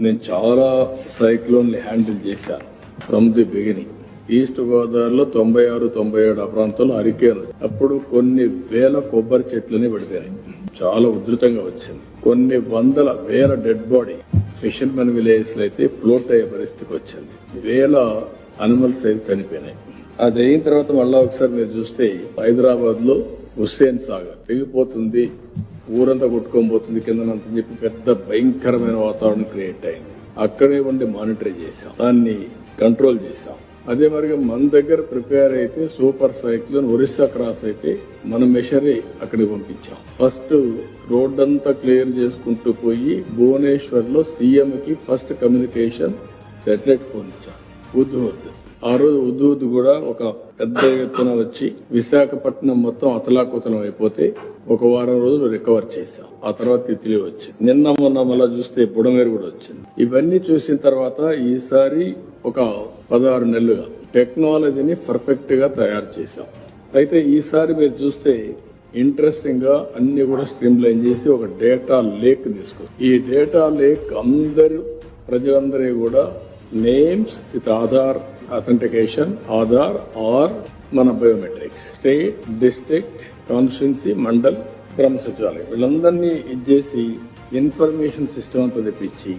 నేను చాలా సైక్లోన్లు హ్యాండిల్ చేశాను ఫ్రమ్ ది బిగినింగ్. ఈస్ట్ గోదావరిలో 96-97 ఆ ప్రాంతంలో హరికేన్, అప్పుడు కొన్ని వేల కొబ్బరి చెట్లని పడిపోయాయి. చాలా ఉధృతంగా వచ్చింది. కొన్ని వందల వేల డెడ్ బాడీ ఫిషర్మెన్ విలేజెస్ లో అయితే ఫ్లోట్ అయ్యే పరిస్థితికి వచ్చింది. వేల అనిమల్స్ అయితే చనిపోయినాయి. అది అయిన తర్వాత మళ్ళా ఒకసారి మీరు చూస్తే హైదరాబాద్ లో హుస్సేన్ సాగర్ తెగిపోతుంది, ఊరంతా కొట్టుకోబోతుంది కిందనంతని చెప్పి పెద్ద భయంకరమైన వాతావరణం క్రియేట్ అయింది. అక్కడే ఉండి మానిటర్ చేశాం, దాన్ని కంట్రోల్ చేశాం. అదే మరిగా మన దగ్గర ప్రిపేర్ అయితే సూపర్ సైక్లోన్ ఒరిస్సా క్రాస్ అయితే మనం మెషరీ అక్కడికి పంపించాం. ఫస్ట్ రోడ్ అంతా క్లియర్ చేసుకుంటూ పోయి భువనేశ్వర్ లో సీఎం కి ఫస్ట్ కమ్యూనికేషన్ శాటిలైట్ ఫోన్ ఇచ్చాం. ఉద్హుద్ ఆ రోజు ఉద్హుద్ కూడా ఒక పెద్ద ఎత్తున వచ్చి విశాఖపట్నం మొత్తం అతలాకుతలం అయిపోతే ఒక వారం రోజులు రికవర్ చేశాం. ఆ తర్వాత తిత్లీ వచ్చింది. నిన్న మొన్న మళ్ళా చూస్తే బుడమేరు కూడా వచ్చింది. ఇవన్నీ చూసిన తర్వాత ఈసారి ఒక 16 నెలలుగా టెక్నాలజీని పర్ఫెక్ట్ గా తయారు చేశాం. అయితే ఈసారి మీరు చూస్తే ఇంట్రెస్టింగ్ గా అన్ని కూడా స్ట్రీమ్ లైన్ చేసి ఒక డేటా లేక్ తీసుకొచ్చాం. ఈ డేటా లేక్ ప్రజలందరూ కూడా names with Aadhaar authentication, Aadhaar or మన biometrics, state, district, constituency, mandal, గ్రామ సచివాలయం వీళ్ళందరినీ ఇచ్చేసి ఇన్ఫర్మేషన్ సిస్టమ్ అంతా తెప్పించి